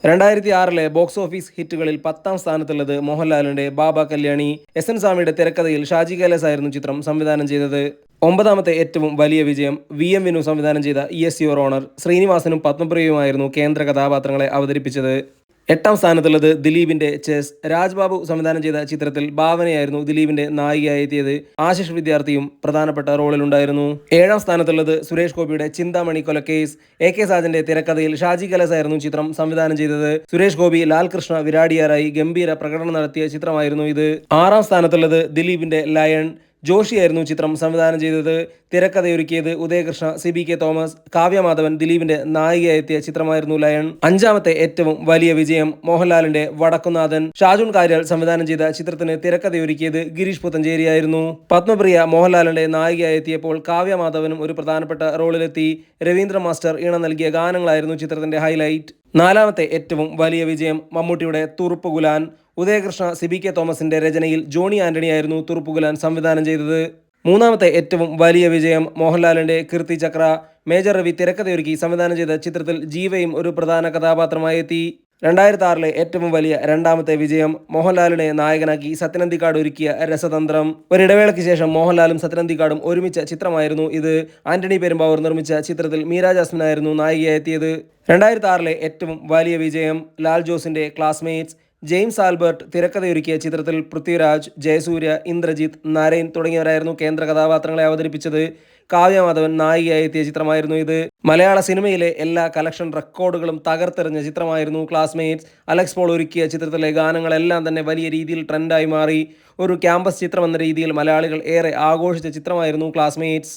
2006 box office ഹിറ്റുകളിൽ 10ാം സ്ഥാനത്തുള്ളത് മോഹൻലാലിന്റെ ബാബ Kalyani. N സ്വാമിയുടെ തിരക്കഥയിൽ ഷാജി കൈലാസ് ആയിരുന്നു ചിത്രം സംവിധാനം ചെയ്തത്. 9ാമത്തെ ഏറ്റവും വലിയ വിജയം VM വിനു സംവിധാനം ചെയ്ത യെസ് യുവർ ഓണർ. ശ്രീനിവാസനും പത്മപ്രിയയുമായിരുന്നു കേന്ദ്ര കഥാപാത്രങ്ങളെ അവതരിപ്പിച്ചത്. 8ാം സ്ഥാനത്തുള്ളത് ദിലീപിന്റെ ചെസ്. രാജ്ബാബു സംവിധാനം ചെയ്ത ചിത്രത്തിൽ ഭാവനയായിരുന്നു ദിലീപിന്റെ നായികയായി എത്തിയത്. ആശിഷ് വിദ്യാർത്ഥിയും പ്രധാനപ്പെട്ട റോളിലുണ്ടായിരുന്നു. 7ാം സ്ഥാനത്തുള്ളത് സുരേഷ് ഗോപിയുടെ ചിന്താമണി കൊലക്കേസ്. AK സാജന്റെ തിരക്കഥയിൽ ഷാജി കൈലാസ് ആയിരുന്നു ചിത്രം സംവിധാനം ചെയ്തത്. സുരേഷ് ഗോപി ലാൽകൃഷ്ണ വിരാടിയാരായി ഗംഭീര പ്രകടനം നടത്തിയ ചിത്രമായിരുന്നു ഇത്. 6ാം സ്ഥാനത്തുള്ളത് ദിലീപിന്റെ ലയൺ. ജോഷിയായിരുന്നു ചിത്രം സംവിധാനം ചെയ്തത്. തിരക്കഥയൊരുക്കിയത് ഉദയകൃഷ്ണ, CBK തോമസ്. കാവ്യമാധവൻ ദിലീപിന്റെ നായികയെത്തിയ ചിത്രമായിരുന്നു ലയൺ. 5ാമത്തെ ഏറ്റവും വലിയ വിജയം മോഹൻലാലിന്റെ വടക്കുന്നാഥൻ. ഷാജുൻ കാര്യാൽ സംവിധാനം ചെയ്ത ചിത്രത്തിന് തിരക്കഥയൊരുക്കിയത് ഗിരീഷ് പുത്തഞ്ചേരിയായിരുന്നു. പത്മപ്രിയ മോഹൻലാലിന്റെ നായികയെത്തിയപ്പോൾ കാവ്യമാധവനും ഒരു പ്രധാനപ്പെട്ട റോളിലെത്തി. രവീന്ദ്ര മാസ്റ്റർ ഈണം നൽകിയ ഗാനങ്ങളായിരുന്നു ചിത്രത്തിന്റെ ഹൈലൈറ്റ്. 4ാമത്തെ ഏറ്റവും വലിയ വിജയം മമ്മൂട്ടിയുടെ തുറുപ്പുകുലാൻ. ഉദയകൃഷ്ണ, CBK തോമസിന്റെ രചനയിൽ ജോണി ആന്റണിയായിരുന്നു തുറുപ്പുകുലാൻ സംവിധാനം ചെയ്തത്. 3ാമത്തെ ഏറ്റവും വലിയ വിജയം മോഹൻലാലിന്റെ കീർത്തിചക്ര. മേജർ രവി തിരക്കഥയൊരുക്കി സംവിധാനം ചെയ്ത ചിത്രത്തിൽ ജീവയും ഒരു പ്രധാന കഥാപാത്രമായി എത്തി. 2006 ഏറ്റവും വലിയ 2ാമത്തെ വിജയം മോഹൻലാലിനെ നായകനാക്കി സത്യനന്ദിക്കാട് ഒരുക്കിയ രസതന്ത്രം. ഒരിടവേളയ്ക്ക് ശേഷം മോഹൻലാലും സത്യനന്ദിക്കാടും ഒരുമിച്ച ചിത്രമായിരുന്നു ഇത്. ആന്റണി പെരുമ്പാവൂർ നിർമ്മിച്ച ചിത്രത്തിൽ മീര ജാസ്മിൻ ആയിരുന്നു നായികയെത്തിയത്. 2006 ഏറ്റവും വലിയ വിജയം ലാൽ ജോസിന്റെ ക്ലാസ്മേറ്റ്സ്. ജെയിംസ് ആൽബർട്ട് തിരക്കഥയൊരുക്കിയ ചിത്രത്തിൽ പൃഥ്വിരാജ്, ജയസൂര്യ, ഇന്ദ്രജിത്ത്, നരേൻ തുടങ്ങിയവരായിരുന്നു കേന്ദ്ര കഥാപാത്രങ്ങളെ അവതരിപ്പിച്ചത്. കാവ്യമാധവൻ നായികയായി എത്തിയ ചിത്രമായിരുന്നു ഇത്. മലയാള സിനിമയിലെ എല്ലാ കളക്ഷൻ റെക്കോർഡുകളും തകർത്തെറിഞ്ഞ ചിത്രമായിരുന്നു ക്ലാസ്മേറ്റ്സ്. അലക്സ് പോൾ ഒരുക്കിയ ചിത്രത്തിലെ ഗാനങ്ങളെല്ലാം തന്നെ വലിയ രീതിയിൽ ട്രെൻഡായി മാറി. ഒരു ക്യാമ്പസ് ചിത്രം എന്ന രീതിയിൽ മലയാളികൾ ഏറെ ആഘോഷിച്ച ചിത്രമായിരുന്നു ക്ലാസ്മേറ്റ്സ്.